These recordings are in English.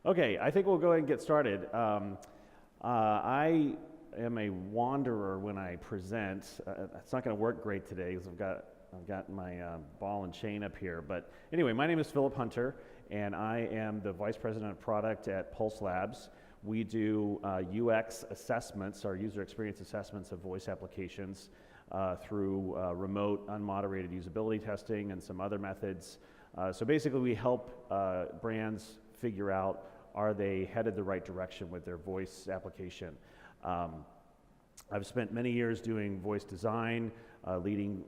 Okay, I think we'll go ahead and get started. I am a wanderer when I present. It's not going to work great today because I've got my ball and chain up here. But anyway, my name is Phillip Hunter, and I am the Vice President of Product at Pulse Labs. We do UX assessments, our user experience assessments of voice applications through remote unmoderated usability testing and some other methods. So basically we help brands figure out, are they headed the right direction with their voice application. I've spent many years doing voice design, leading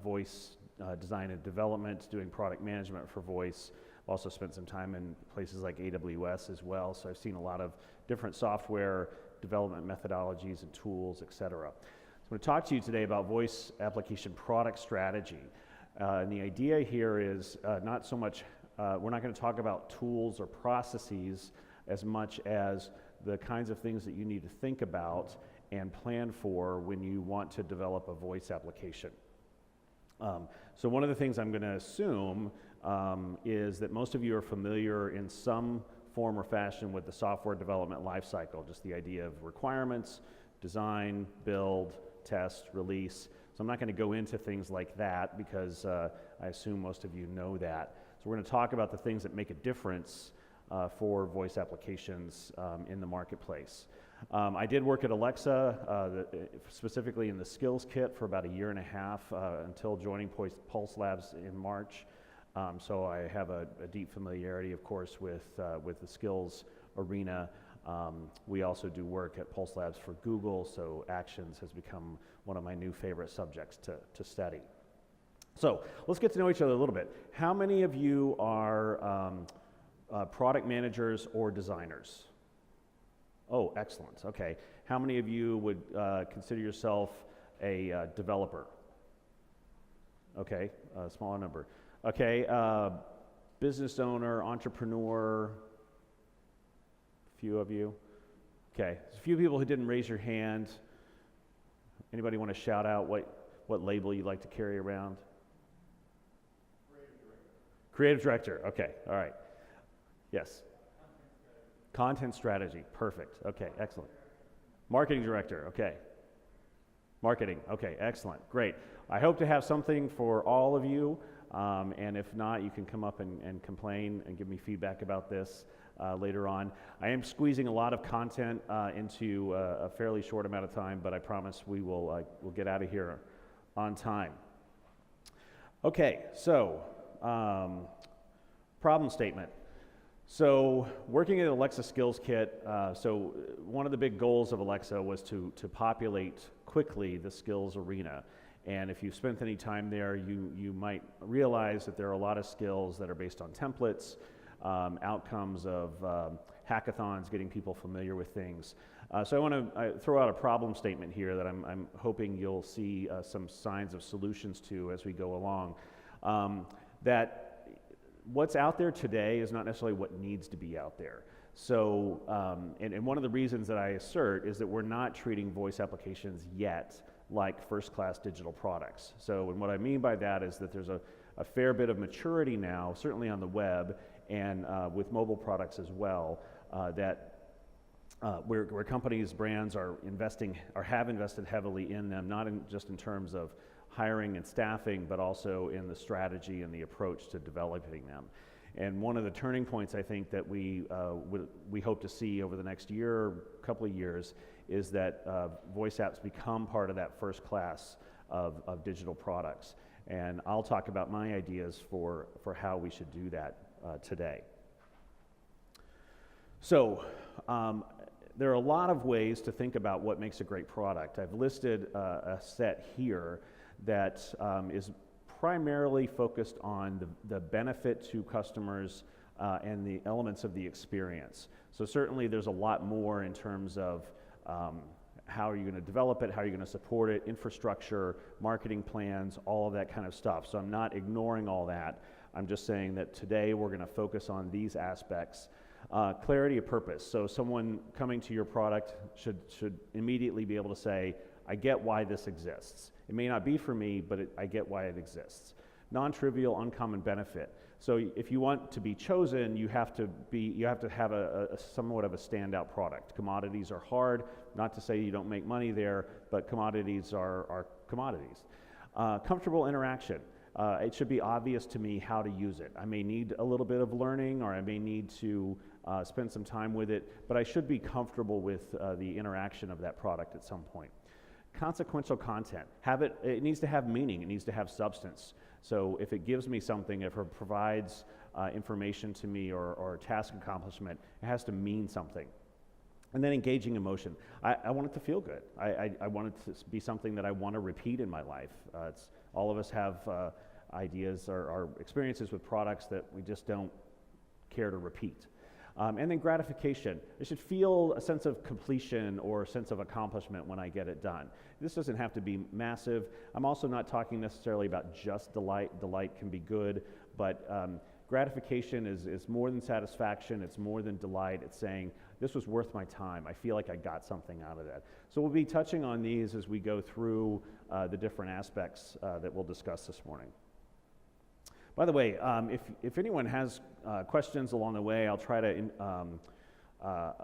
voice design and development, doing product management for voice. Also spent some time in places like AWS as well, so I've seen a lot of different software development methodologies and tools, etc. So I'm going to talk to you today about voice application product strategy. And the idea here is not so much, we're not going to talk about tools or processes as much as the kinds of things that you need to think about and plan for when you want to develop a voice application. So one of the things I'm going to assume is that most of you are familiar in some form or fashion with the software development lifecycle, just the idea of requirements, design, build, test, release. So I'm not going to go into things like that because I assume most of you know that. So we're going to talk about the things that make a difference for voice applications in the marketplace. I did work at Alexa, specifically in the skills kit for about a year and a half until joining Pulse Labs in March. So I have a deep familiarity, of course, with the skills arena. We also do work at Pulse Labs for Google, so Actions has become one of my new favorite subjects to study. So let's get to know each other a little bit. How many of you are product managers or designers? Oh, excellent. Okay. How many of you would consider yourself a developer? Okay, a smaller number. Okay, business owner, entrepreneur, a few of you. Okay, there's a few people who didn't raise your hand. Anybody want to shout out what label you'd like to carry around? Creative director. Okay, all right. Yes. Content strategy. Perfect. Okay, excellent. Marketing director. Okay. Marketing. Okay, excellent. Great. I hope to have something for all of you, and if not, you can come up and complain and give me feedback about this later on. I am squeezing a lot of content into a fairly short amount of time, but I promise we'll get out of here on time. Okay, so problem statement. So working at Alexa Skills Kit, so one of the big goals of Alexa was to populate quickly the skills arena. And if you've spent any time there, you might realize that there are a lot of skills that are based on templates, outcomes of hackathons, getting people familiar with things. So I want to throw out a problem statement here that I'm hoping you'll see some signs of solutions to as we go along. That what's out there today is not necessarily what needs to be out there. So, and one of the reasons that I assert is that we're not treating voice applications yet like first-class digital products. So, and what I mean by that is that there's a fair bit of maturity now, certainly on the web and with mobile products as well, where companies, brands are investing or have invested heavily in them, not just in terms of hiring and staffing, but also in the strategy and the approach to developing them. And one of the turning points I think that we hope to see over the next year, couple of years, is that voice apps become part of that first class of digital products. And I'll talk about my ideas for how we should do that today. So there are a lot of ways to think about what makes a great product. I've listed a set here that is primarily focused on the benefit to customers and the elements of the experience. So certainly there's a lot more in terms of how are you going to develop it, how are you going to support it, infrastructure, marketing plans, all of that kind of stuff. So I'm not ignoring all that. I'm just saying that today we're going to focus on these aspects. Clarity of purpose. So someone coming to your product should immediately be able to say, I get why this exists. It may not be for me, but I get why it exists. Non-trivial, uncommon benefit. So if you want to be chosen, you have to have a somewhat of a standout product. Commodities are hard, not to say you don't make money there, but commodities are commodities. Comfortable interaction. It should be obvious to me how to use it. I may need a little bit of learning, or I may need to spend some time with it, but I should be comfortable with the interaction of that product at some point. Consequential content. It needs to have meaning, it needs to have substance. So if it gives me something, if it provides information to me or task accomplishment, it has to mean something. And then engaging emotion. I want it to feel good. I want it to be something that I want to repeat in my life. All of us have ideas or experiences with products that we just don't care to repeat. And then gratification. I should feel a sense of completion or a sense of accomplishment when I get it done. This doesn't have to be massive. I'm also not talking necessarily about just delight. Delight can be good, but gratification is more than satisfaction. It's more than delight. It's saying, this was worth my time. I feel like I got something out of that. So we'll be touching on these as we go through the different aspects that we'll discuss this morning. By the way, if anyone has questions along the way, I'll try to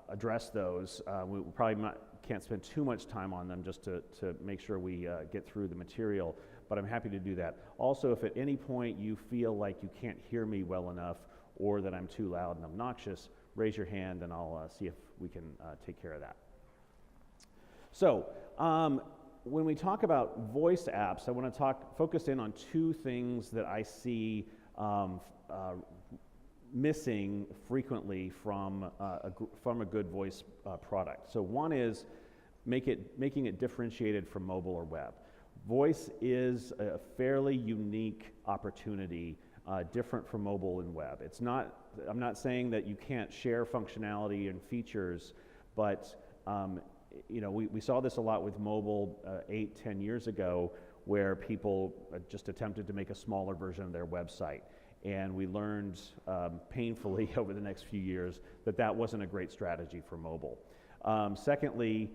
address those. We probably can't spend too much time on them just to make sure we get through the material, but I'm happy to do that. Also, if at any point you feel like you can't hear me well enough or that I'm too loud and obnoxious, raise your hand and I'll see if we can take care of that. So, when we talk about voice apps, I want to focus in on two things that I see missing frequently from a good voice product. So one is making it differentiated from mobile or web. Voice is a fairly unique opportunity, different from mobile and web. I'm not saying that you can't share functionality and features, but we saw this a lot with mobile 8-10 years ago, where people just attempted to make a smaller version of their website. And we learned painfully over the next few years that wasn't a great strategy for mobile. Secondly,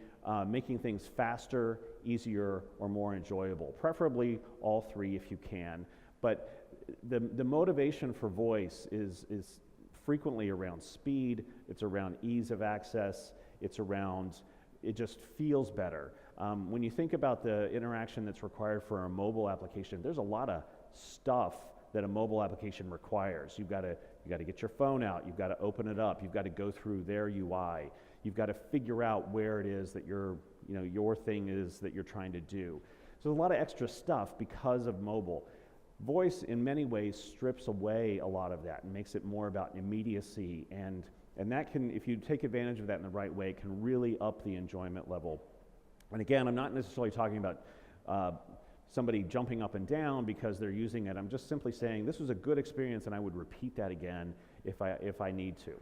making things faster, easier, or more enjoyable. Preferably all three if you can. But the motivation for voice is frequently around speed, it's around ease of access, it just feels better. When you think about the interaction that's required for a mobile application, there's a lot of stuff that a mobile application requires. You've got to get your phone out, you've got to open it up, you've got to go through their UI, you've got to figure out where it is that your thing is that you're trying to do. So there's a lot of extra stuff because of mobile. Voice, in many ways, strips away a lot of that and makes it more about immediacy, and that can, if you take advantage of that in the right way, can really up the enjoyment level. And again, I'm not necessarily talking about somebody jumping up and down because they're using it. I'm just simply saying this was a good experience and I would repeat that again if I need to.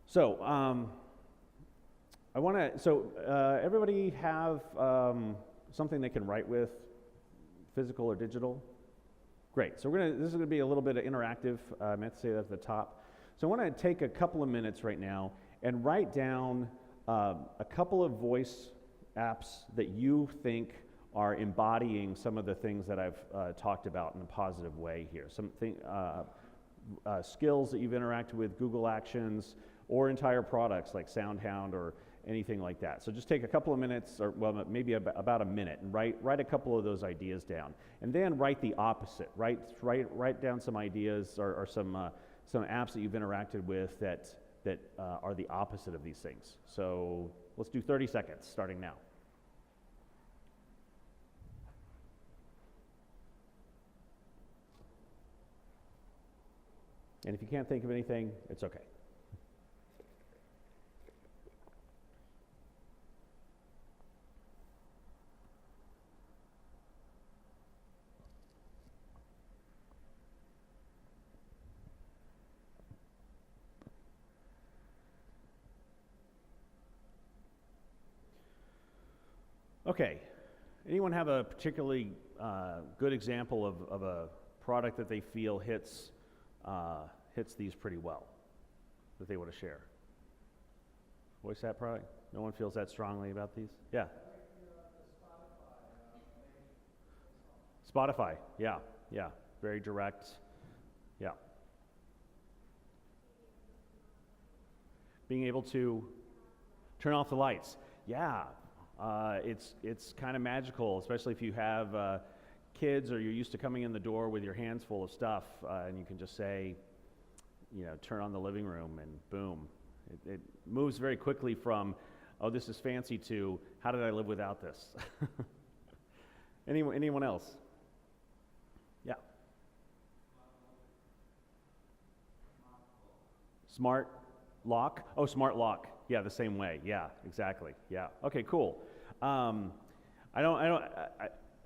So everybody have something they can write with, physical or digital? Great. So this is going to be a little bit of interactive. I meant to say that at the top. So I want to take a couple of minutes right now and write down a couple of voice apps that you think are embodying some of the things that I've talked about in a positive way here. Skills that you've interacted with, Google Actions, or entire products like SoundHound or anything like that. So just take a couple of minutes, or well, maybe about a minute, and write a couple of those ideas down, and then write the opposite. Write down some ideas or some apps that you've interacted with that are the opposite of these things. So let's do 30 seconds starting now. And if you can't think of anything, it's okay. Okay, anyone have a particularly good example of a product that they feel hits these pretty well, that they want to share? Voice app product? No one feels that strongly about these? Yeah. Spotify, yeah, yeah, very direct, yeah. Being able to turn off the lights, yeah. It's kind of magical, especially if you have kids or you're used to coming in the door with your hands full of stuff, and you can just say, turn on the living room, and boom. It moves very quickly from, oh, this is fancy, to how did I live without this? Anyone else? Yeah. Smart lock? Oh, smart lock. Yeah, the same way. Yeah, exactly. Yeah. Okay, cool. I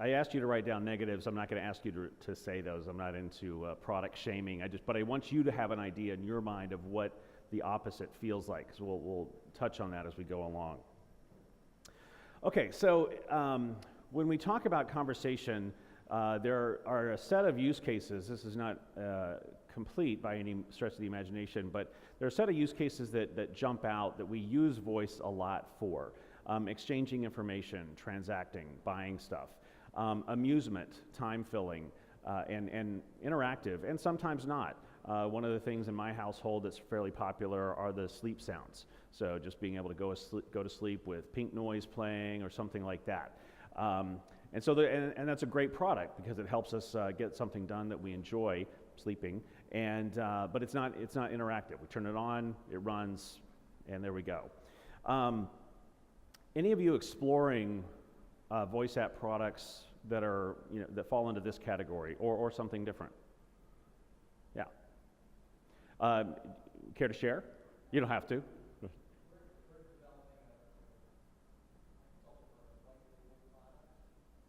asked you to write down negatives. I'm not going to ask you to say those. I'm not into product shaming. But I want you to have an idea in your mind of what the opposite feels like. So we'll touch on that as we go along. Okay, so when we talk about conversation, there are a set of use cases. This is not complete by any stretch of the imagination, but there are a set of use cases that jump out that we use voice a lot for. Exchanging information, transacting, buying stuff, amusement, time filling, and interactive, and sometimes not. One of the things in my household that's fairly popular are the sleep sounds. So just being able to go to sleep with pink noise playing or something like that. And that's a great product because it helps us get something done that we enjoy, sleeping. But it's not interactive. We turn it on, it runs, and there we go. Any of you exploring voice app products that are that fall into this category or something different? Yeah. Care to share? You don't have to.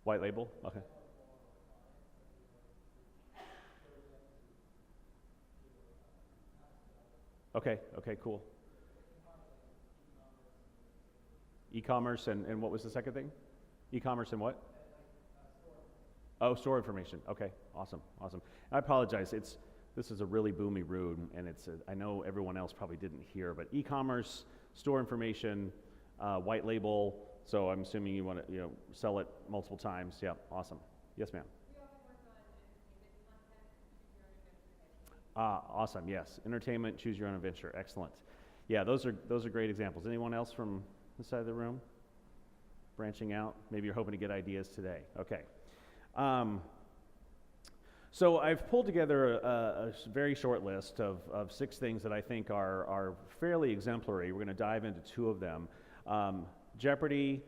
White label? Okay. Okay, cool. E-commerce and what was the second thing? E-commerce and what? Oh, store information. Okay, awesome. I apologize. This is a really boomy room, and I know everyone else probably didn't hear, but e-commerce, store information, white label. So I'm assuming you want to sell it multiple times. Yeah, awesome. Yes, ma'am. Awesome. Yes, entertainment. Choose your own adventure. Excellent. Yeah, those are great examples. Anyone else from this side of the room? Branching out. Maybe you're hoping to get ideas today. Okay. So I've pulled together a very short list of 6 things that I think are fairly exemplary. We're going to dive into 2 of them. Jeopardy,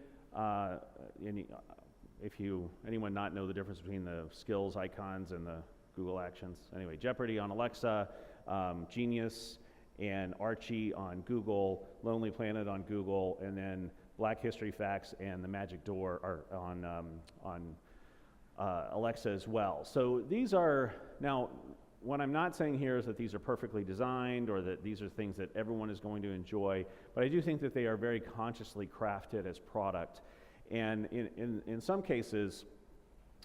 anyone not know the difference between the skills icons and the Google Actions? Anyway, Jeopardy on Alexa, Genius and Archie on Google, Lonely Planet on Google, and then Black History Facts and the Magic Door are on Alexa as well. So these are, now what I'm not saying here is that these are perfectly designed or that these are things that everyone is going to enjoy, but I do think that they are very consciously crafted as product. And in some cases,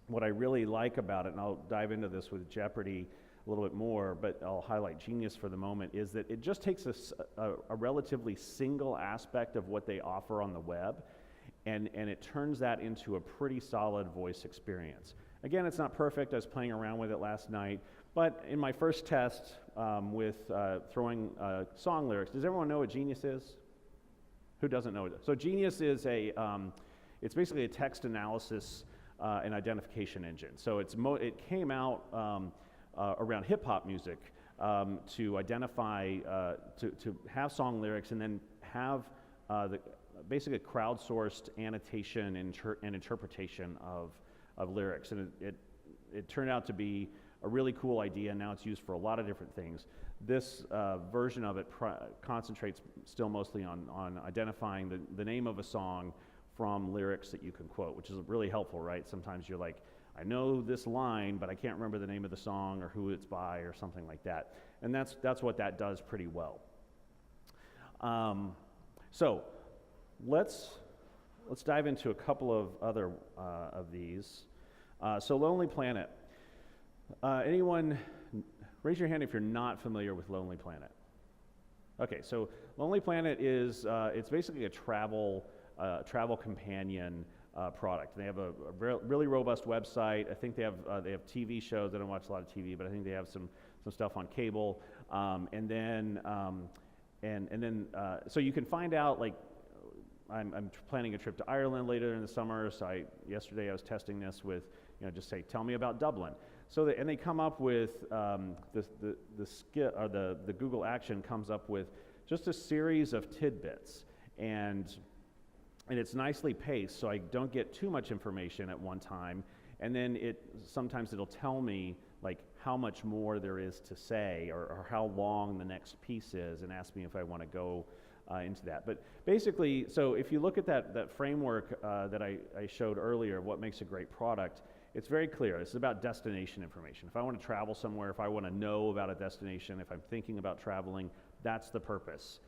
what I really like about it, and I'll dive into this with Jeopardy a little bit more, but I'll highlight Genius for the moment, is that it just takes a relatively single aspect of what they offer on the web, and it turns that into a pretty solid voice experience. Again, it's not perfect. I was playing around with it last night, but in my first test with throwing song lyrics, does everyone know what Genius is? Who doesn't know it? So Genius is it's basically a text analysis and identification engine. So it came out around hip hop music to identify, to have song lyrics and then have basically a crowdsourced annotation and interpretation of lyrics. And it turned out to be a really cool idea, and now it's used for a lot of different things. This version of it concentrates still mostly on identifying the name of a song from lyrics that you can quote, which is really helpful, right? Sometimes you're like, I know this line, but I can't remember the name of the song or who it's by or something like that. And that's what that does pretty well. So let's dive into a couple of other of these. So Lonely Planet. Anyone, raise your hand if you're not familiar with Lonely Planet. Okay, so Lonely Planet is, it's basically a travel companion product. They have a really robust website. I think they have TV shows. I don't watch a lot of TV, but I think they have some stuff on cable. And then so you can find out, like, I'm planning a trip to Ireland later in the summer. So yesterday I was testing this with, just say, tell me about Dublin. So and they come up with the Google Action comes up with just a series of tidbits, and it's nicely paced, so I don't get too much information at one time. And then sometimes it'll tell me like how much more there is to say, or how long the next piece is, and ask me if I want to go into that. But basically, so if you look at that framework that I showed earlier, what makes a great product, it's very clear. It's about destination information. If I want to travel somewhere, if I want to know about a destination, if I'm thinking about traveling, that's the purpose.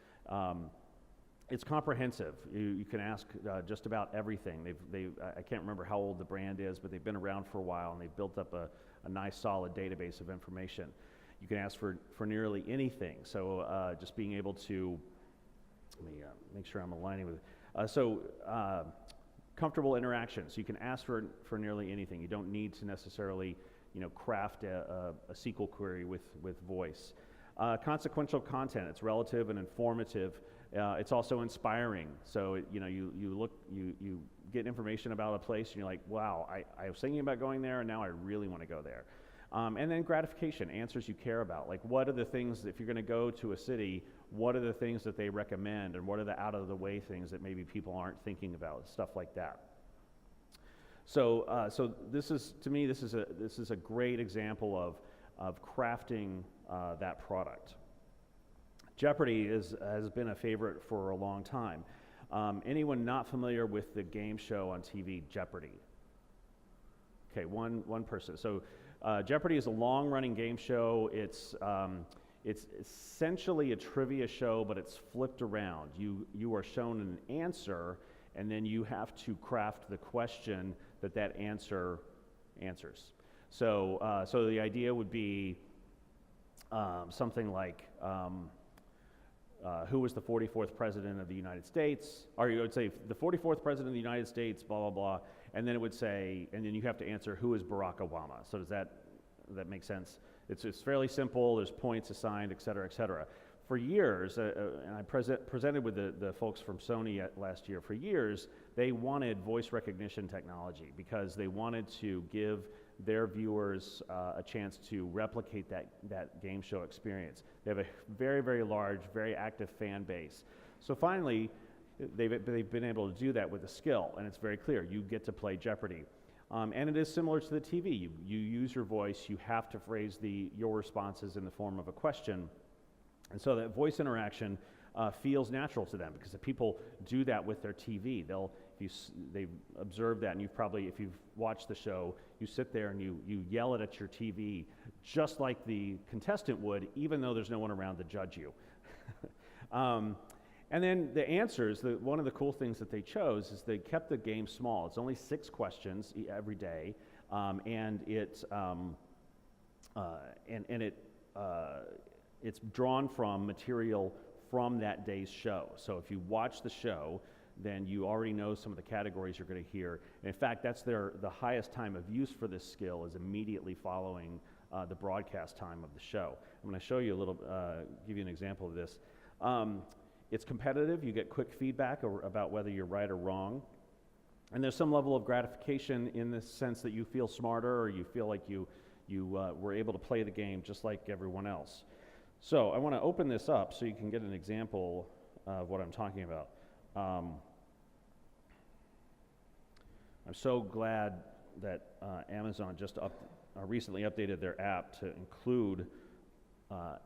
It's comprehensive. You can ask just about everything. I can't remember how old the brand is, but they've been around for a while, and they've built up a nice solid database of information. You can ask for nearly anything. So just being able to, let me make sure I'm aligning with it. Comfortable interactions. You can ask for nearly anything. You don't need to necessarily craft a SQL query with voice. Consequential content. It's relative and informative. It's also inspiring. So you get information about a place, and you're like, wow, I was thinking about going there, and now I really want to go there. And then gratification, answers you care about. Like, what are the things, if you're going to go to a city, what are the things that they recommend, and what are the out-of-the-way things that maybe people aren't thinking about, stuff like that. So this is, to me, this is a great example of crafting that product. Jeopardy has been a favorite for a long time. Anyone not familiar with the game show on TV, Jeopardy? Okay, one person. So Jeopardy is a long-running game show. It's essentially a trivia show, but it's flipped around. You are shown an answer, and then you have to craft the question that answer answers. So the idea would be something like, who was the 44th president of the United States? Or you would say the 44th president of the United States, blah, blah, blah. And then it would say, and then you have to answer, who is Barack Obama? So does that make sense? It's fairly simple. There's points assigned, et cetera, et cetera. For years, and I presented with the folks from Sony last year, for years, they wanted voice recognition technology because they wanted to give their viewers a chance to replicate that game show experience. They have a very, very large, very active fan base. So finally, they've been able to do that with a skill, and it's very clear. You get to play Jeopardy. And it is similar to the TV. You use your voice. You have to phrase your responses in the form of a question. And so that voice interaction feels natural to them because the people do that with their TV. They've observed that, and if you've watched the show, you sit there and you yell it at your TV just like the contestant would, even though there's no one around to judge you. And then the answers, one of the cool things that they chose is they kept the game small. It's only 6 questions every day, and it's drawn from material from that day's show. So if you watch the show, then you already know some of the categories you're going to hear. And in fact, that's the highest time of use for this skill is immediately following the broadcast time of the show. I'm going to show you give you an example of this. It's competitive. You get quick feedback about whether you're right or wrong. And there's some level of gratification in the sense that you feel smarter, or you feel like you were able to play the game just like everyone else. So I want to open this up so you can get an example of what I'm talking about. I'm so glad that Amazon just recently updated their app to include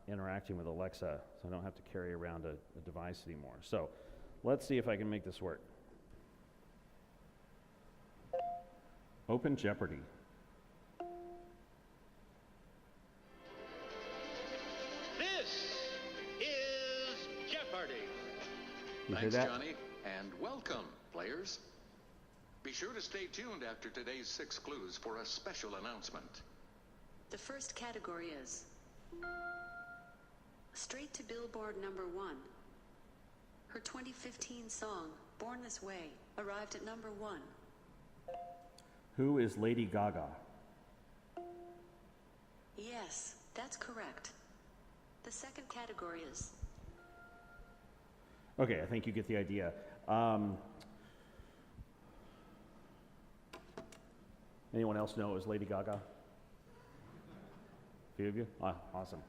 interacting with Alexa, so I don't have to carry around a device anymore. So let's see if I can make this work. Open Jeopardy. This is Jeopardy! You hear Thanks, that? Johnny, and welcome, players. Be sure to stay tuned after today's 6 clues for a special announcement. The first category is straight to Billboard #1. Her 2015 song, Born This Way, arrived at #1. Who is Lady Gaga? Yes, that's correct. The second category is Okay, I think you get the idea. Anyone else know it was Lady Gaga? A few of you? Ah, awesome.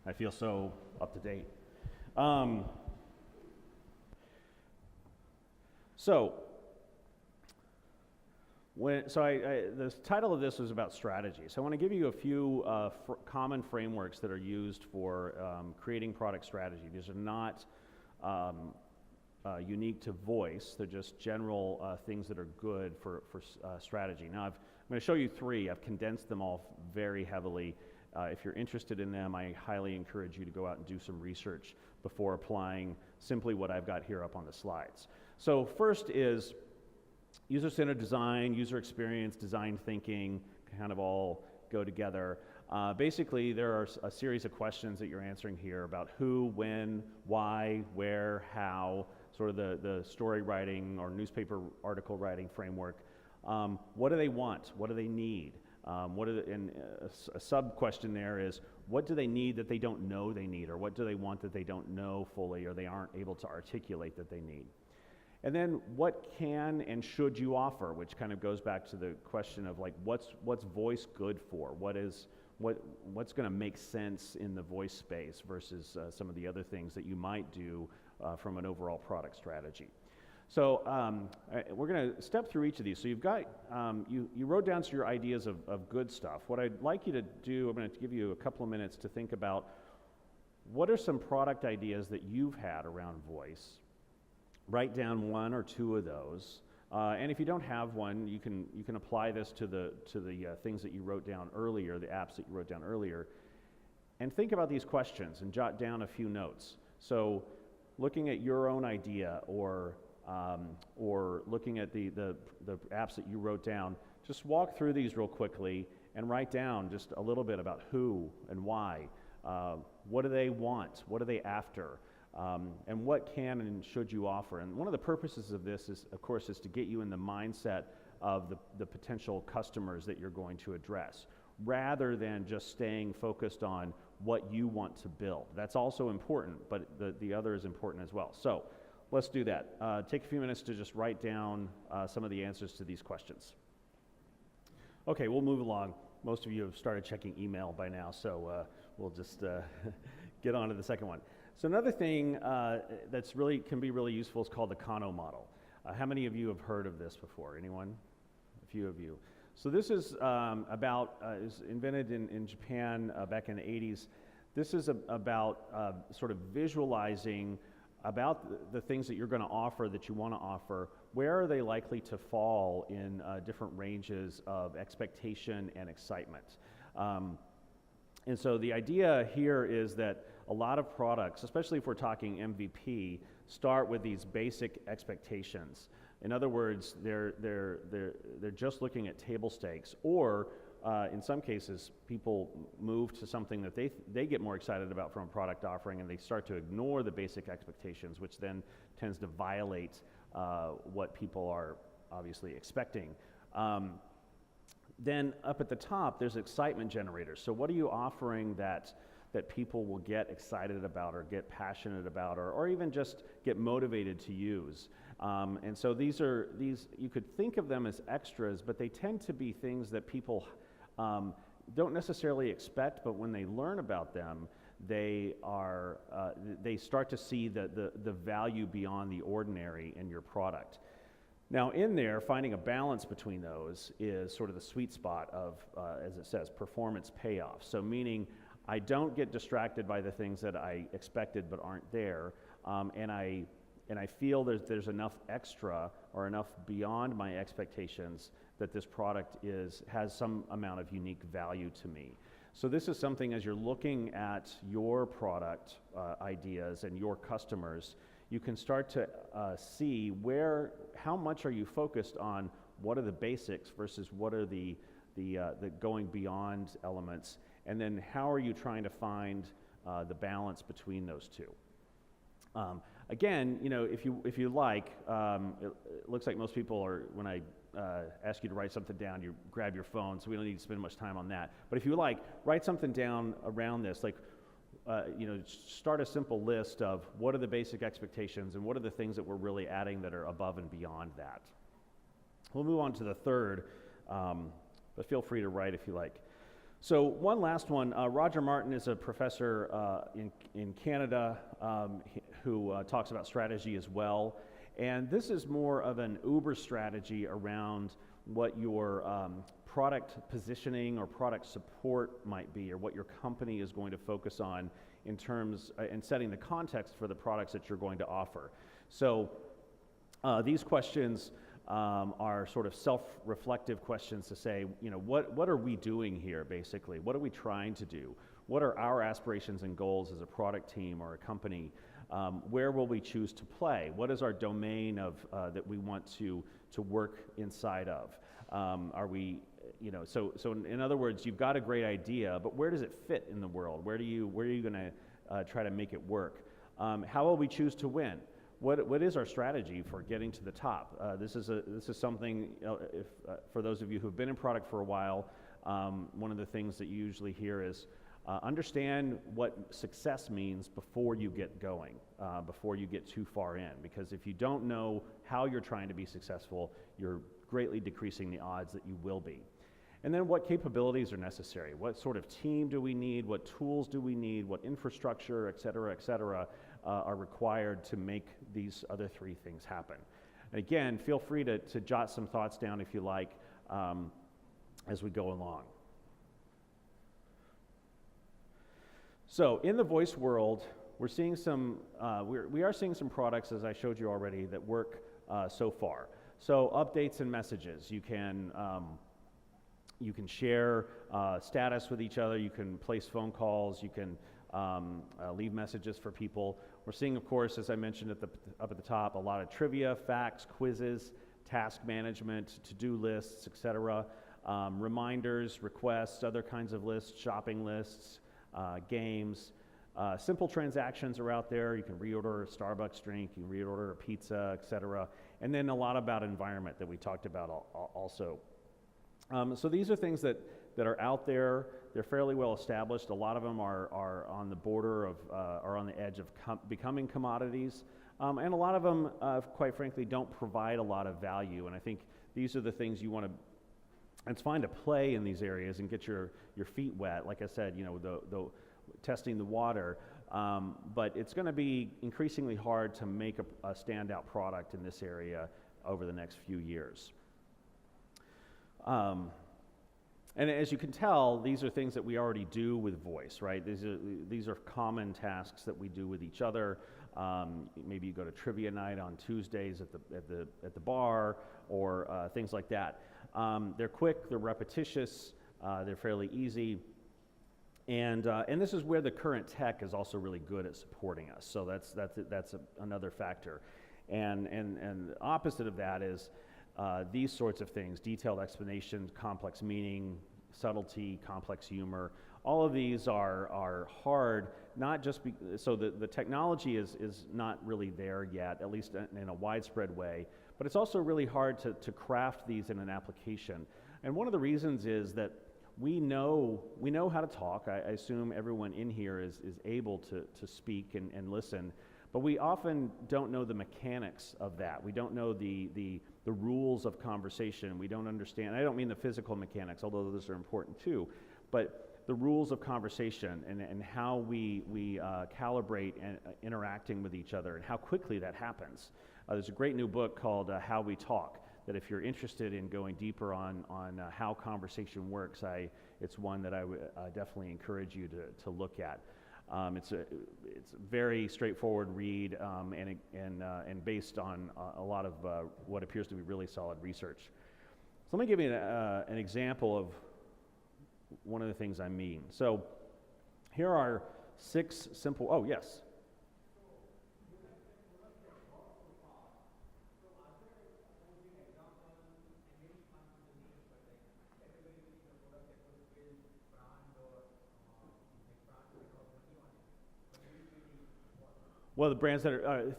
I feel so up to date. The title of this was about strategy. So I want to give you a few common frameworks that are used for creating product strategy. These are not unique to voice. They're just general things that are good for strategy. Now, I'm going to show you three. I've condensed them all very heavily. If you're interested in them, I highly encourage you to go out and do some research before applying simply what I've got here up on the slides. So first is user-centered design, user experience, design thinking, kind of all go together. Basically, there are a series of questions that you're answering here about who, when, why, where, how, sort of the story writing or newspaper article writing framework. What do they want? What do they need? And a sub-question there is, what do they need that they don't know they need? Or what do they want that they don't know fully or they aren't able to articulate that they need? And then what can and should you offer, which kind of goes back to the question of like, what's voice good for? What's going to make sense in the voice space versus some of the other things that you might do from an overall product strategy. So we're going to step through each of these. So you've got, you wrote down your ideas of good stuff. What I'd like you to do, I'm going to give you a couple of minutes to think about what are some product ideas that you've had around voice. Write down one or two of those. And if you don't have one, you can apply this to the things that you wrote down earlier, the apps that you wrote down earlier, and think about these questions and jot down a few notes. So looking at your own idea or looking at the apps that you wrote down, just walk through these real quickly and write down just a little bit about who and why. What do they want? What are they after? And what can and should you offer? And one of the purposes of this is, of course, is to get you in the mindset of the potential customers that you're going to address, rather than just staying focused on what you want to build. That's also important, but the other is important as well. So let's do that. Take a few minutes to just write down some of the answers to these questions. Okay, we'll move along. Most of you have started checking email by now, so we'll just get on to the second one. So another thing that's can be really useful is called the Kano model. How many of you have heard of this before? Anyone? A few of you. So this is is invented in Japan back in the 80s. This is about sort of visualizing about the things that you're going to offer, that you want to offer. Where are they likely to fall in different ranges of expectation and excitement? And so the idea here is that a lot of products, especially if we're talking MVP, start with these basic expectations. In other words, they're just looking at table stakes, or in some cases, people move to something that they get more excited about from a product offering, and they start to ignore the basic expectations, which then tends to violate what people are obviously expecting. Then up at the top, there's excitement generators. So what are you offering that people will get excited about or get passionate about or even just get motivated to use? And so these you could think of them as extras, but they tend to be things that people don't necessarily expect, but when they learn about them, they start to see the value beyond the ordinary in your product. Now in there, finding a balance between those is sort of the sweet spot of, as it says, performance payoff. So meaning I don't get distracted by the things that I expected but aren't there, and I feel there's enough extra or enough beyond my expectations that this product has some amount of unique value to me. So this is something, as you're looking at your product ideas and your customers, you can start to see how much are you focused on what are the basics versus what are the going beyond elements, and then how are you trying to find the balance between those two. Again, if you like, it looks like most people are, when I ask you to write something down, you grab your phone, so we don't need to spend much time on that. But if you like, write something down around this, like, start a simple list of what are the basic expectations and what are the things that we're really adding that are above and beyond that. We'll move on to the third, but feel free to write if you like. So one last one, Roger Martin is a professor in Canada who talks about strategy as well. And this is more of an Uber strategy around what your product positioning or product support might be, or what your company is going to focus on in terms, and setting the context for the products that you're going to offer. So these questions are sort of self-reflective questions to say, what are we doing here, basically? What are we trying to do? What are our aspirations and goals as a product team or a company? Where will we choose to play? What is our domain of that we want to work inside of? Are we, so in other words, you've got a great idea, but where does it fit in the world? Where are you going to try to make it work? How will we choose to win? What is our strategy for getting to the top? This is something, for those of you who've been in product for a while, one of the things that you usually hear is understand what success means before you get going, before you get too far in. Because if you don't know how you're trying to be successful, you're greatly decreasing the odds that you will be. And then what capabilities are necessary? What sort of team do we need? What tools do we need? What infrastructure, et cetera, are required to make these other three things happen? And again, feel free to jot some thoughts down if you like as we go along. So in the voice world, we're seeing we are seeing some products, as I showed you already, that work so far. So updates and messages. You can share status with each other. You can place phone calls. You can leave messages for people. We're seeing, of course, as I mentioned up at the top, a lot of trivia, facts, quizzes, task management, to-do lists, etc. Reminders, requests, other kinds of lists, shopping lists, games. Simple transactions are out there. You can reorder a Starbucks drink, you can reorder a pizza, etc. And then a lot about environment that we talked about also. So these are things that are out there. They're fairly well established. A lot of them are on the border of, are on the edge of becoming commodities. And a lot of them, quite frankly, don't provide a lot of value. And I think these are the things you want to, it's fine to play in these areas and get your feet wet. Like I said, the testing the water. But it's going to be increasingly hard to make a standout product in this area over the next few years. And as you can tell, these are things that we already do with voice, right? These are common tasks that we do with each other. Maybe you go to trivia night on Tuesdays at the bar, or things like that. They're quick, they're repetitious, they're fairly easy, and this is where the current tech is also really good at supporting us. So that's another factor, and the opposite of that is these sorts of things: detailed explanation, complex meaning, subtlety, complex humor. All of these are hard, not just so the technology is not really there yet, at least in a widespread way, but it's also really hard to craft these in an application. And one of the reasons is that we know how to talk. I assume everyone in here is able to speak and listen, but we often don't know the mechanics of that. We don't know the rules of conversation. We don't understand. I don't mean the physical mechanics, although those are important too, but the rules of conversation and how we calibrate interacting with each other and how quickly that happens. There's a great new book called How We Talk, that if you're interested in going deeper on how conversation works, it's one that I would definitely encourage you to look at. It's a very straightforward read and based on a lot of what appears to be really solid research. So let me give you an example of one of the things I mean. So here are 6 simple, oh yes. Well, the brands that are,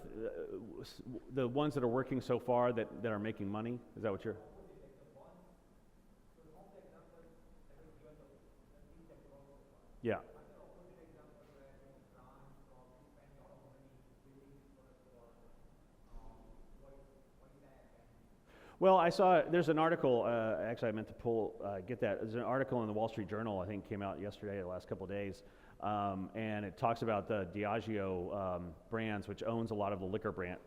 the ones that are working so far that are making money, is that what you're? Yeah. Well, I saw there's an article. Actually, I meant to get that. There's an article in the Wall Street Journal. I think came out yesterday, the last couple of days, and it talks about the Diageo brands, which owns a lot of the liquor brands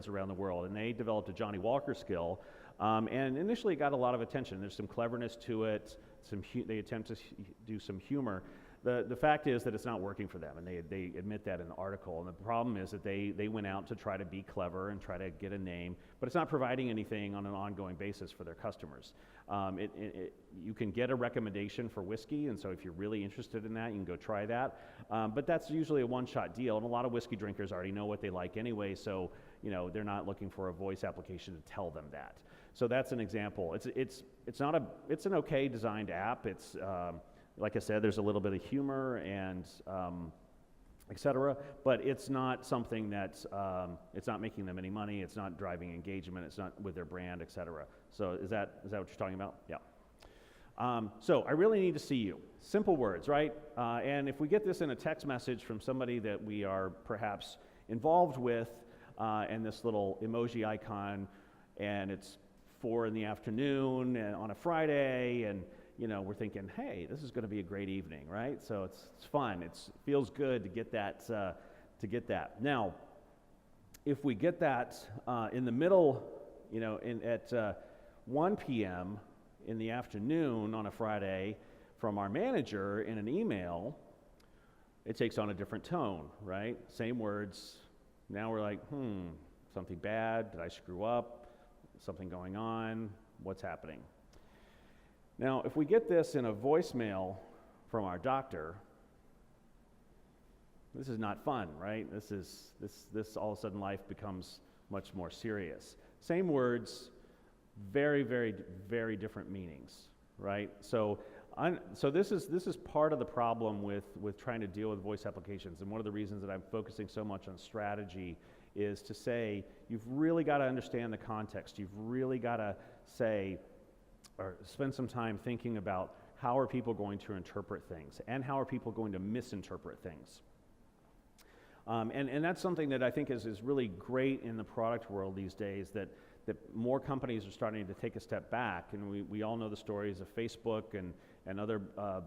around the world, and they developed a Johnny Walker skill, and initially it got a lot of attention. There's some cleverness to it. They attempt to do some humor. The fact is that it's not working for them, and they admit that in the article. And the problem is that they went out to try to be clever and try to get a name, but it's not providing anything on an ongoing basis for their customers. You can get a recommendation for whiskey, and so if you're really interested in that, you can go try that. But that's usually a one-shot deal, and a lot of whiskey drinkers already know what they like anyway, so they're not looking for a voice application to tell them that. So that's an example. It's an okay designed app. It's like I said, there's a little bit of humor and et cetera, but it's not something that's, it's not making them any money, it's not driving engagement, it's not with their brand, et cetera. So is that what you're talking about? Yeah. So I really need to see you. Simple words, right? And if we get this in a text message from somebody that we are perhaps involved with, and this little emoji icon, and it's 4 p.m. and on a Friday, and we're thinking, hey, this is going to be a great evening, right? So it's fun. It feels good to get that. Now, if we get that in the middle, at 1 p.m. in the afternoon on a Friday from our manager in an email, it takes on a different tone, right? Same words. Now we're like, something bad? Did I screw up? Something going on? What's happening? Now, if we get this in a voicemail from our doctor, this is not fun, right? This all of a sudden life becomes much more serious. Same words, very, very, very different meanings, right? So this is part of the problem with trying to deal with voice applications, and one of the reasons that I'm focusing so much on strategy is to say you've really got to understand the context. You've really got to say, or spend some time thinking about how are people going to interpret things, and how are people going to misinterpret things. And that's something that I think is really great in the product world these days, that more companies are starting to take a step back, and we all know the stories of Facebook and other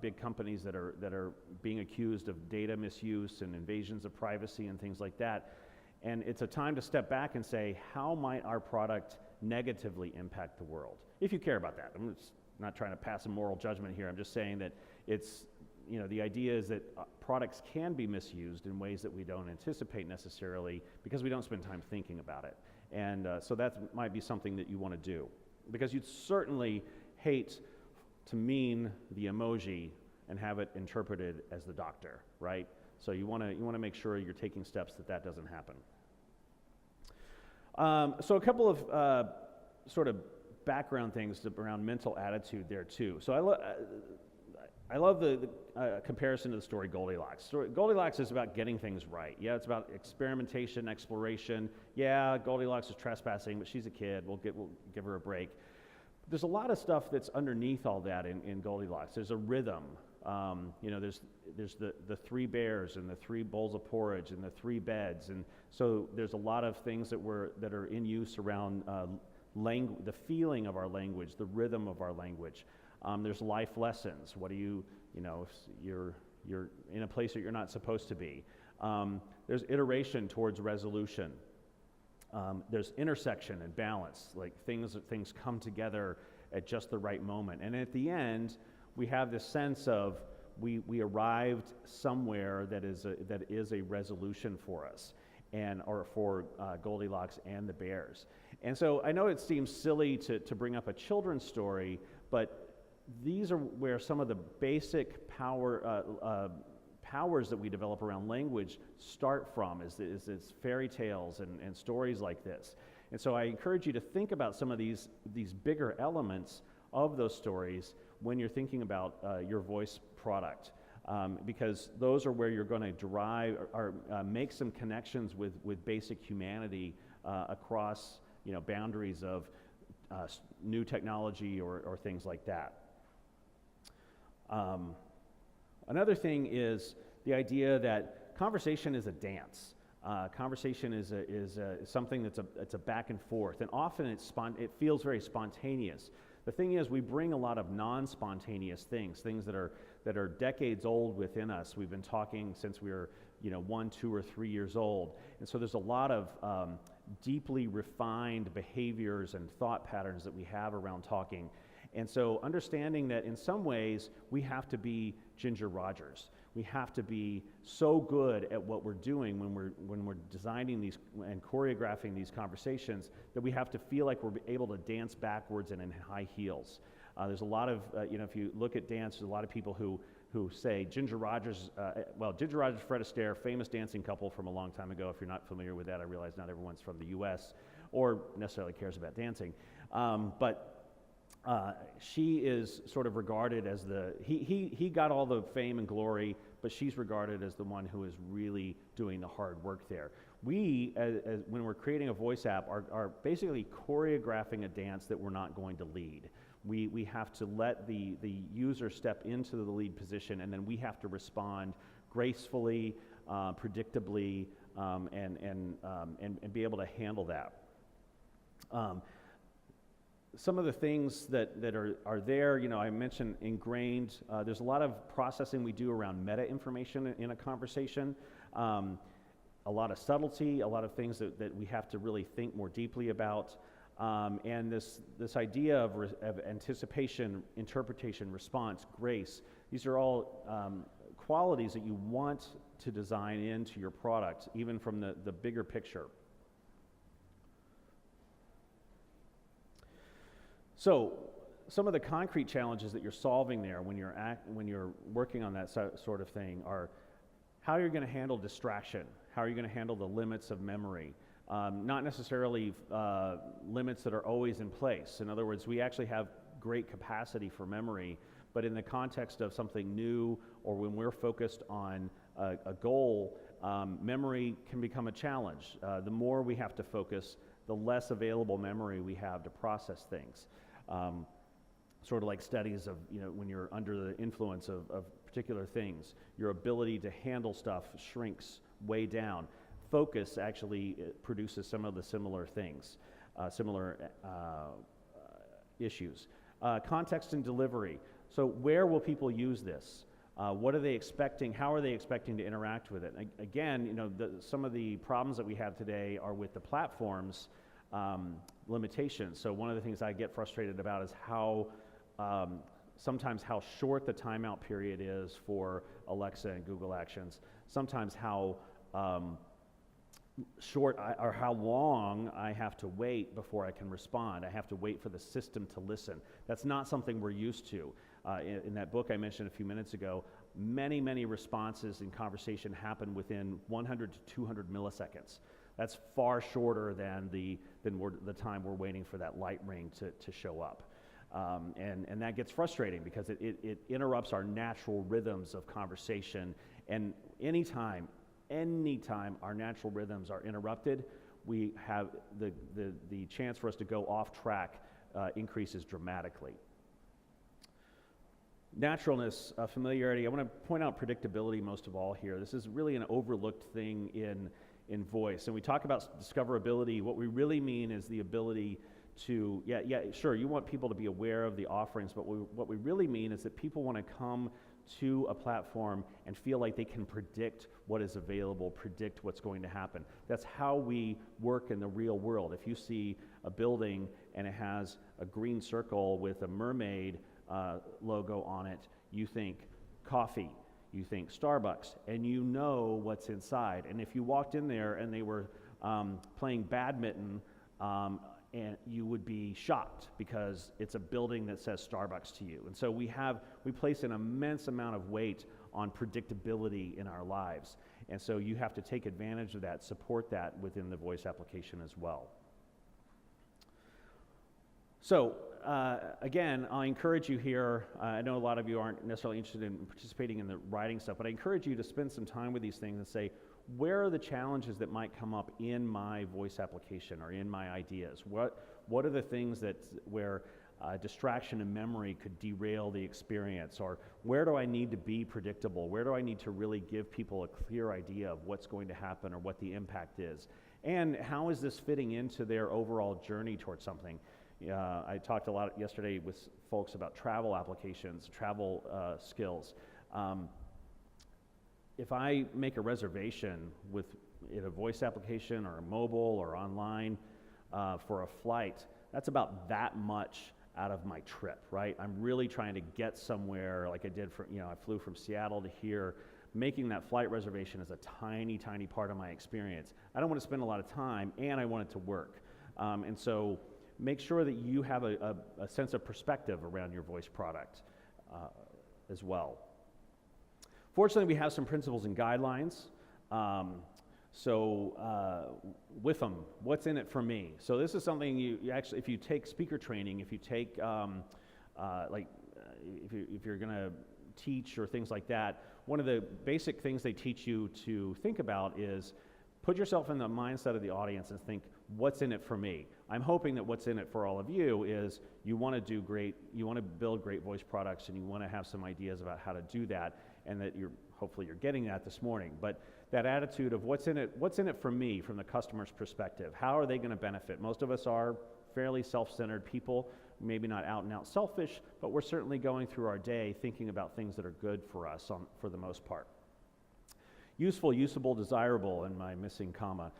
big companies that are being accused of data misuse and invasions of privacy and things like that. And it's a time to step back and say, how might our product negatively impact the world? If you care about that. I'm just not trying to pass a moral judgment here. I'm just saying that it's, the idea is that products can be misused in ways that we don't anticipate necessarily because we don't spend time thinking about it. And so that might be something that you want to do, because you'd certainly hate to mean the emoji and have it interpreted as the doctor, right? So you want to make sure you're taking steps that doesn't happen. So a couple of sort of background things around mental attitude there too. So I love the comparison to the story Goldilocks. Goldilocks is about getting things right. Yeah, it's about experimentation, exploration. Yeah, Goldilocks is trespassing, but she's a kid. We'll give her a break. There's a lot of stuff that's underneath all that in Goldilocks. There's a rhythm. There's the 3 bears and the 3 bowls of porridge and the 3 beds, and so there's a lot of things that are in use around the feeling of our language, the rhythm of our language. There's life lessons. What do if you're in a place that you're not supposed to be? There's iteration towards resolution. There's intersection and balance, like things come together at just the right moment. And at the end, we have this sense of we arrived somewhere that is a resolution for us, or for Goldilocks and the bears. And so I know it seems silly to bring up a children's story, but these are where some of the basic powers that we develop around language start from, is fairy tales and stories like this. And so I encourage you to think about some of these bigger elements of those stories when you're thinking about your voice product, because those are where you're going to derive or make some connections with basic humanity across boundaries of new technology or things like that. Another thing is the idea that conversation is a dance. Conversation is something it's a back and forth, and often it feels very spontaneous. The thing is, we bring a lot of non-spontaneous things that are decades old within us. We've been talking since we were 1, 2, or 3 years old, and so there's a lot of deeply refined behaviors and thought patterns that we have around talking. And so understanding that in some ways we have to be Ginger Rogers. We have to be so good at what we're doing when we're designing these and choreographing these conversations that we have to feel like we're able to dance backwards and in high heels. There's a lot of, if you look at dance, there's a lot of people who say Ginger Rogers, Ginger Rogers, Fred Astaire, famous dancing couple from a long time ago. If you're not familiar with that, I realize not everyone's from the U.S. or necessarily cares about dancing. She is sort of regarded as he got all the fame and glory, but she's regarded as the one who is really doing the hard work there. We, when we're creating a voice app, are basically choreographing a dance that we're not going to lead. We have to let the user step into the lead position, and then we have to respond gracefully, predictably, and be able to handle that. Some of the things that are there, I mentioned ingrained. There's a lot of processing we do around meta information in a conversation. A lot of subtlety, a lot of things that we have to really think more deeply about. And this idea of anticipation, interpretation, response, grace, these are all qualities that you want to design into your product, even from the bigger picture. So, some of the concrete challenges that you're solving there when you're working on that sort of thing are how you're going to handle distraction, how are you going to handle the limits of memory, not necessarily limits that are always in place. In other words, we actually have great capacity for memory, but in the context of something new or when we're focused on a goal, memory can become a challenge. The more we have to focus, the less available memory we have to process things. Sort of like studies of, when you're under the influence of particular things, your ability to handle stuff shrinks way down. Focus actually produces some of the similar things, similar issues. Context and delivery. So where will people use this? What are they expecting? How are they expecting to interact with it? Again, some of the problems that we have today are with the platforms limitations. So one of the things I get frustrated about is how sometimes how short the timeout period is for Alexa and Google Actions. Sometimes how short or how long I have to wait before I can respond. I have to wait for the system to listen. That's not something we're used to. In that book I mentioned a few minutes ago, many responses in conversation happen within 100 to 200 milliseconds. That's far shorter than the time we're waiting for that light ring to show up. And that gets frustrating because it interrupts our natural rhythms of conversation. And anytime our natural rhythms are interrupted, we have the chance for us to go off track increases dramatically. Naturalness, familiarity. I want to point out predictability most of all here. This is really an overlooked thing in voice. And we talk about discoverability. What we really mean is the ability to, sure, you want people to be aware of the offerings, but what we really mean is that people want to come to a platform and feel like they can predict what is available, predict what's going to happen. That's how we work in the real world. If you see a building and it has a green circle with a mermaid logo on it, you think coffee. You think Starbucks, and you know what's inside. And if you walked in there and they were playing badminton, and you would be shocked because it's a building that says Starbucks to you. And so we place an immense amount of weight on predictability in our lives. And so you have to take advantage of that, support that within the voice application as well. So, again, I encourage you here, I know a lot of you aren't necessarily interested in participating in the writing stuff, but I encourage you to spend some time with these things and say, where are the challenges that might come up in my voice application or in my ideas? What are the things where distraction in memory could derail the experience, or where do I need to be predictable? Where do I need to really give people a clear idea of what's going to happen or what the impact is? And how is this fitting into their overall journey towards something? I talked a lot yesterday with folks about travel applications, travel skills. If I make a reservation with a voice application or a mobile or online for a flight, that's about that much out of my trip, right? I'm really trying to get somewhere, like I did I flew from Seattle to here. Making that flight reservation is a tiny, tiny part of my experience. I don't want to spend a lot of time, and I want it to work. And so make sure that you have a sense of perspective around your voice product as well. Fortunately, we have some principles and guidelines. With them, what's in it for me? So this is something you actually, if you take speaker training, if you take, if you're going to teach or things like that, one of the basic things they teach you to think about is put yourself in the mindset of the audience and think, what's in it for me? I'm hoping that what's in it for all of you is you want to do great, you want to build great voice products, and you want to have some ideas about how to do that, and that hopefully you're getting that this morning. But that attitude of what's in it for me from the customer's perspective? How are they going to benefit? Most of us are fairly self-centered people, maybe not out and out selfish, but we're certainly going through our day thinking about things that are good for us for the most part. Useful, usable, desirable, and my missing comma.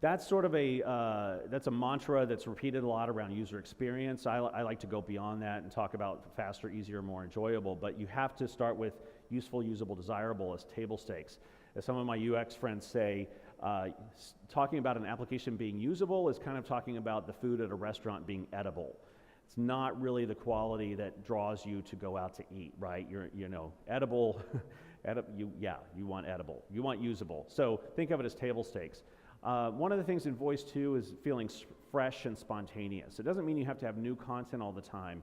That's sort of that's a mantra that's repeated a lot around user experience. I like to go beyond that and talk about faster, easier, more enjoyable, but you have to start with useful, usable, desirable as table stakes. As some of my UX friends say, talking about an application being usable is kind of talking about the food at a restaurant being edible. It's not really the quality that draws you to go out to eat, right? Edible, you want edible. You want usable. So think of it as table stakes. One of the things in voice too is feeling fresh and spontaneous. It doesn't mean you have to have new content all the time,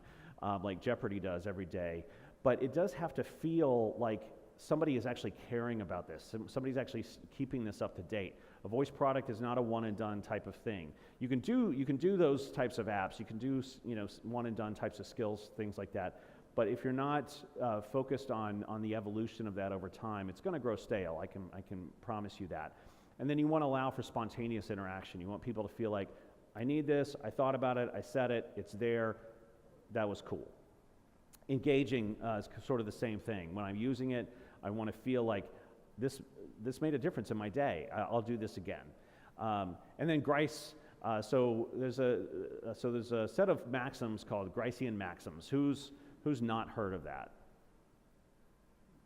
like Jeopardy does every day, but it does have to feel like somebody is actually caring about this. Somebody's actually keeping this up to date. A voice product is not a one and done type of thing. You can do those types of apps. You can do one and done types of skills, things like that. But if you're not focused on the evolution of that over time, it's going to grow stale. I can promise you that. And then you want to allow for spontaneous interaction. You want people to feel like, I need this, I thought about it, I said it, it's there, that was cool. Engaging is sort of the same thing. When I'm using it, I want to feel like this made a difference in my day. I'll do this again. And then Grice. So there's a set of maxims called Gricean maxims. Who's not heard of that?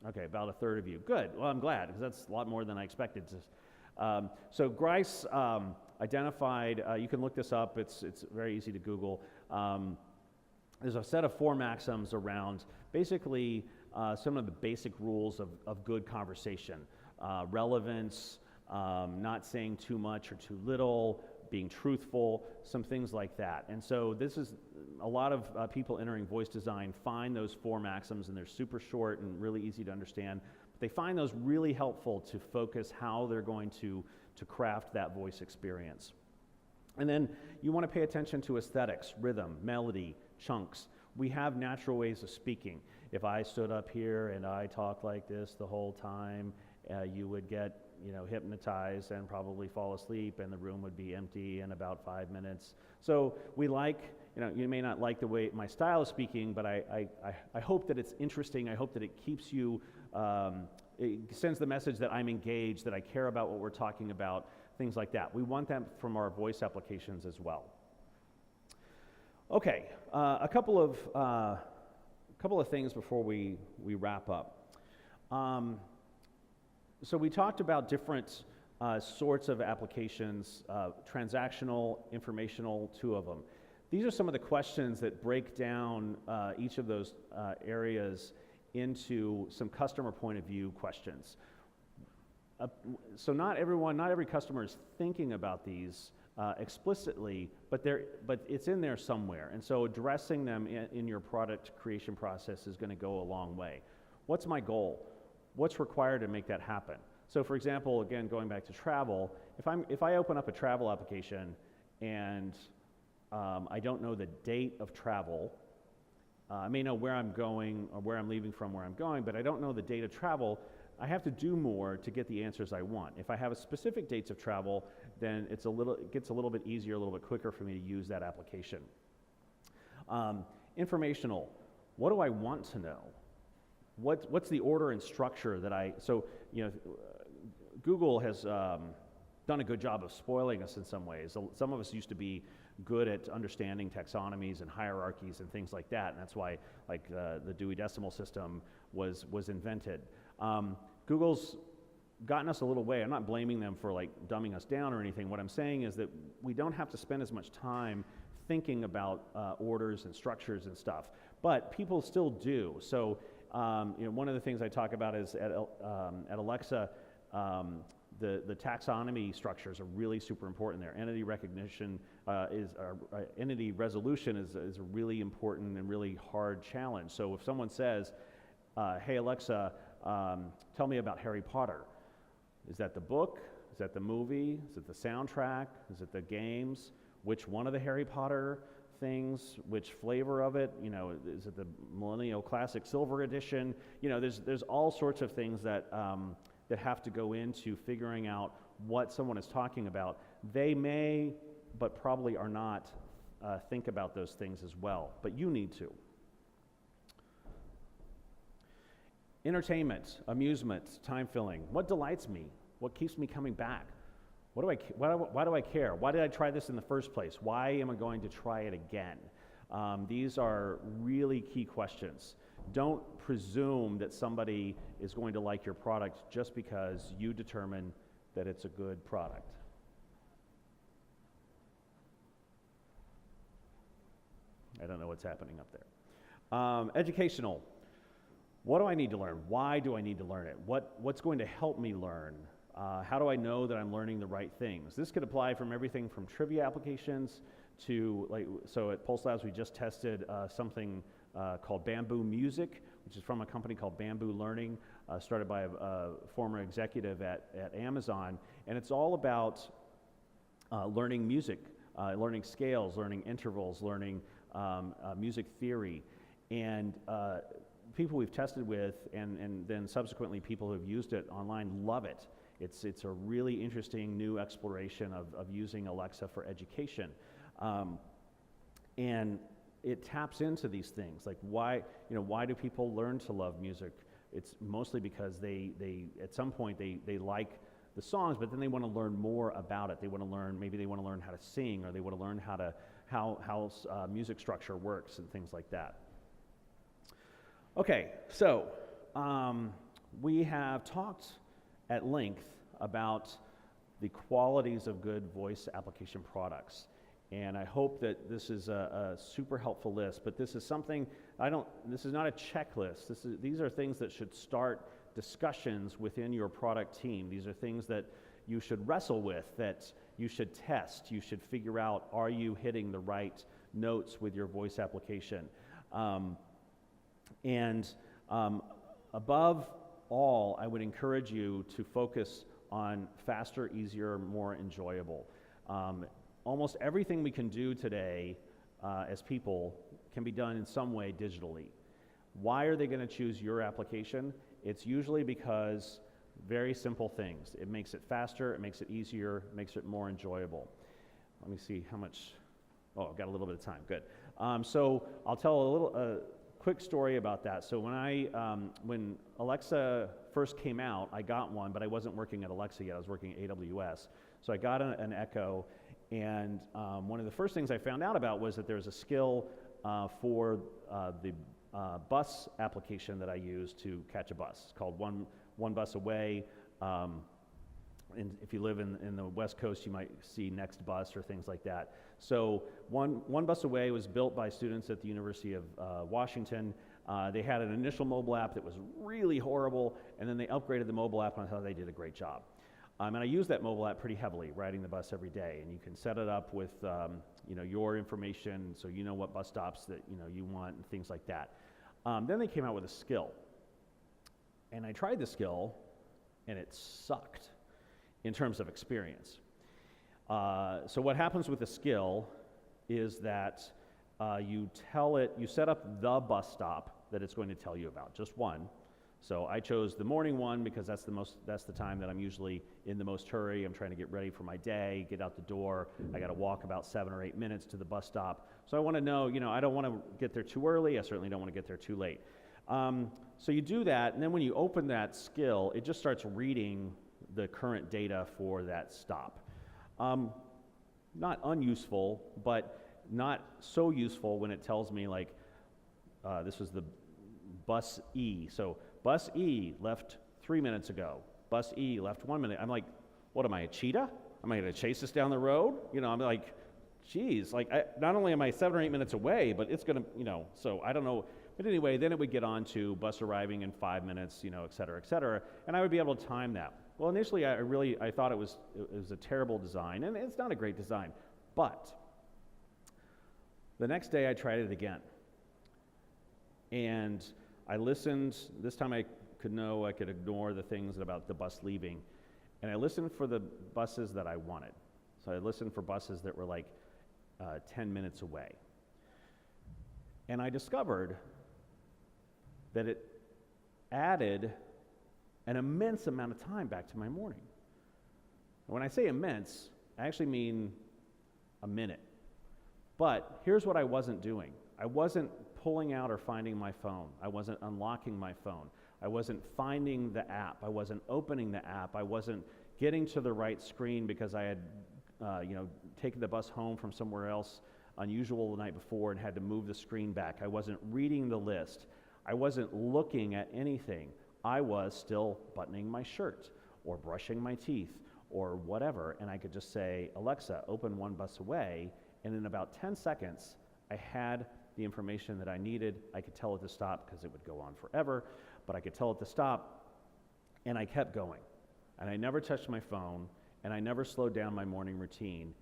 Okay, about a third of you. Good. Well, I'm glad, because that's a lot more than I expected. So Grice identified. You can look this up. It's very easy to Google. There's a set of 4 maxims around basically some of the basic rules of good conversation. Relevance, not saying too much or too little, being truthful, some things like that. And so this is a lot of people entering voice design find those 4 maxims, and they're super short and really easy to understand. But they find those really helpful to focus how they're going to craft that voice experience. And then you want to pay attention to aesthetics, rhythm, melody, chunks. We have natural ways of speaking. If I stood up here and I talked like this the whole time, you would get hypnotized and probably fall asleep, and the room would be empty in about 5 minutes. So we you may not like the way my style of speaking, but I hope that it's interesting. I hope that it keeps you, it sends the message that I'm engaged, that I care about what we're talking about, things like that. We want that from our voice applications as well. Okay, a couple of things before we wrap up. So we talked about different sorts of applications, transactional, informational, 2 of them. These are some of the questions that break down each of those areas into some customer point of view questions. So not every customer is thinking about these explicitly, but it's in there somewhere. And so addressing them in your product creation process is going to go a long way. What's my goal? What's required to make that happen? So for example, again, going back to travel, if I open up a travel application and I don't know the date of travel. I may know where I'm going or where I'm leaving from where I'm going, but I don't know the date of travel. I have to do more to get the answers I want. If I have a specific dates of travel, then it gets a little bit easier, a little bit quicker for me to use that application. Informational. What do I want to know? What's the order and structure that Google has done a good job of spoiling us in some ways. Some of us used to be good at understanding taxonomies and hierarchies and things like that, and that's why the Dewey Decimal System was invented. Google's gotten us a little way. I'm not blaming them for dumbing us down or anything. What I'm saying is that we don't have to spend as much time thinking about orders and structures and stuff, but people still do. So one of the things I talk about is at Alexa, the taxonomy structures are really super important there. Entity recognition entity resolution is a really important and really hard challenge. So if someone says, hey Alexa, tell me about Harry Potter. Is that the book? Is that the movie? Is it the soundtrack? Is it the games? Which one of the Harry Potter things? Which flavor of it? Is it the Millennial Classic Silver Edition? There's all sorts of things that have to go into figuring out what someone is talking about. They may, but probably are not, think about those things as well, but you need to. Entertainment, amusement, time filling. What delights me? What keeps me coming back? Why do I care? Why did I try this in the first place? Why am I going to try it again? These are really key questions. Don't presume that somebody is going to like your product just because you determine that it's a good product. I don't know what's happening up there. Educational. What do I need to learn? Why do I need to learn it? What's going to help me learn? How do I know that I'm learning the right things? This could apply from everything from trivia applications to, so at Pulse Labs we just tested something called Bamboo Music, which is from a company called Bamboo Learning, started by a former executive at Amazon, and it's all about learning music, learning scales, learning intervals, learning music theory, and people we've tested with and then subsequently people who've used it online love it. It's a really interesting new exploration of using Alexa for education. And it taps into these things, like why do people learn to love music? It's mostly because they at some point they like the songs, but then they want to learn more about it. Maybe they want to learn how to sing, or they want to learn how music structure works and things like that. Okay, so we have talked at length about the qualities of good voice application products. And I hope that this is a super helpful list, but this is something, this is not a checklist. These are things that should start discussions within your product team. These are things that you should wrestle with, that you should test. You should figure out, are you hitting the right notes with your voice application? Above all, I would encourage you to focus on faster, easier, more enjoyable. Almost everything we can do today as people can be done in some way digitally. Why are they going to choose your application? It's usually because very simple things. It makes it faster, it makes it easier, it makes it more enjoyable. Let me see how much, I've got a little bit of time, good. So I'll tell a quick story about that. So when Alexa first came out, I got one, but I wasn't working at Alexa yet, I was working at AWS. So I got an Echo, and one of the first things I found out about was that there's a skill for the bus application that I use to catch a bus. It's called One Bus Away. And if you live in the West Coast, you might see Next Bus or things like that. So One Bus Away was built by students at the University of Washington. They had an initial mobile app that was really horrible, and then they upgraded the mobile app, and I thought they did a great job. And I use that mobile app pretty heavily, riding the bus every day. And you can set it up with your information, so you know what bus stops that you want and things like that. Then they came out with a skill, and I tried the skill, and it sucked in terms of experience. So what happens with a skill is that you set up the bus stop that it's going to tell you about, just one. So I chose the morning one because that's the time that I'm usually in the most hurry. I'm trying to get ready for my day, get out the door. I got to walk about 7 or 8 minutes to the bus stop. So I want to know, I don't want to get there too early. I certainly don't want to get there too late. So you do that, and then when you open that skill, it just starts reading the current data for that stop. Not unuseful, but not so useful when it tells me like, this was the bus E. So bus E left 3 minutes ago. Bus E left 1 minute. I'm like, what am I, a cheetah? Am I going to chase this down the road? I'm like, geez, like not only am I 7 or 8 minutes away, but it's going to, so I don't know. But anyway, then it would get on to bus arriving in 5 minutes, et cetera, and I would be able to time that. Well, initially, I thought it was a terrible design, and it's not a great design. But the next day, I tried it again, and I listened. This time, I could ignore the things about the bus leaving, and I listened for the buses that I wanted. So I listened for buses that were like 10 minutes away, and I discovered that it added an immense amount of time back to my morning. And when I say immense, I actually mean a minute. But here's what I wasn't doing. I wasn't pulling out or finding my phone. I wasn't unlocking my phone. I wasn't finding the app. I wasn't opening the app. I wasn't getting to the right screen because I had taken the bus home from somewhere else unusual the night before and had to move the screen back. I wasn't reading the list. I wasn't looking at anything. I was still buttoning my shirt or brushing my teeth or whatever, and I could just say, Alexa, open one bus away, and in about 10 seconds, I had the information that I needed. I could tell it to stop because it would go on forever, but I could tell it to stop, and I kept going. And I never touched my phone, and I never slowed down my morning routine.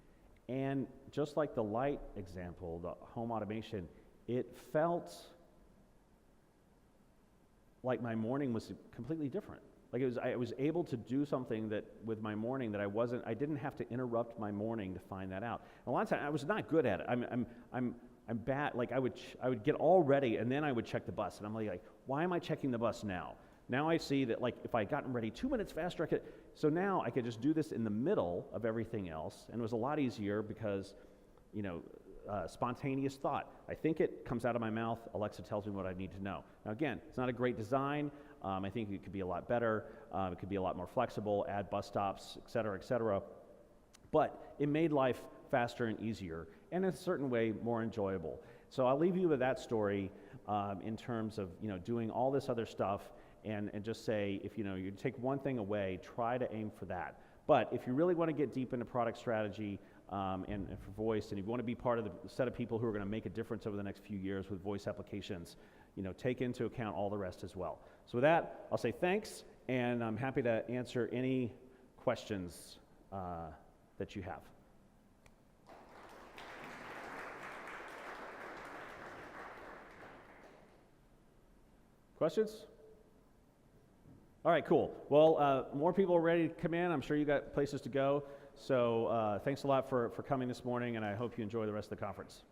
And just like the light example, the home automation, it felt like my morning was completely different. Like I was able to do something that with my morning that I didn't have to interrupt my morning to find that out. And a lot of times I was not good at it. I'm bad. Like I would get all ready and then I would check the bus, and I'm like, why am I checking the bus now? Now I see that like if I gotten ready 2 minutes faster, so now I could just do this in the middle of everything else, and it was a lot easier because, spontaneous thought. I think it comes out of my mouth. Alexa tells me what I need to know. Now again, it's not a great design. I think it could be a lot better. It could be a lot more flexible, add bus stops, et cetera, et cetera. But it made life faster and easier, and in a certain way, more enjoyable. So I'll leave you with that story in terms of doing all this other stuff, and just say, if you take one thing away, try to aim for that. But if you really want to get deep into product strategy and for voice, and if you want to be part of the set of people who are going to make a difference over the next few years with voice applications, take into account all the rest as well. So with that, I'll say thanks, and I'm happy to answer any questions that you have. Questions? All right, cool. Well, more people are ready to come in. I'm sure you got places to go. So thanks a lot for coming this morning, and I hope you enjoy the rest of the conference.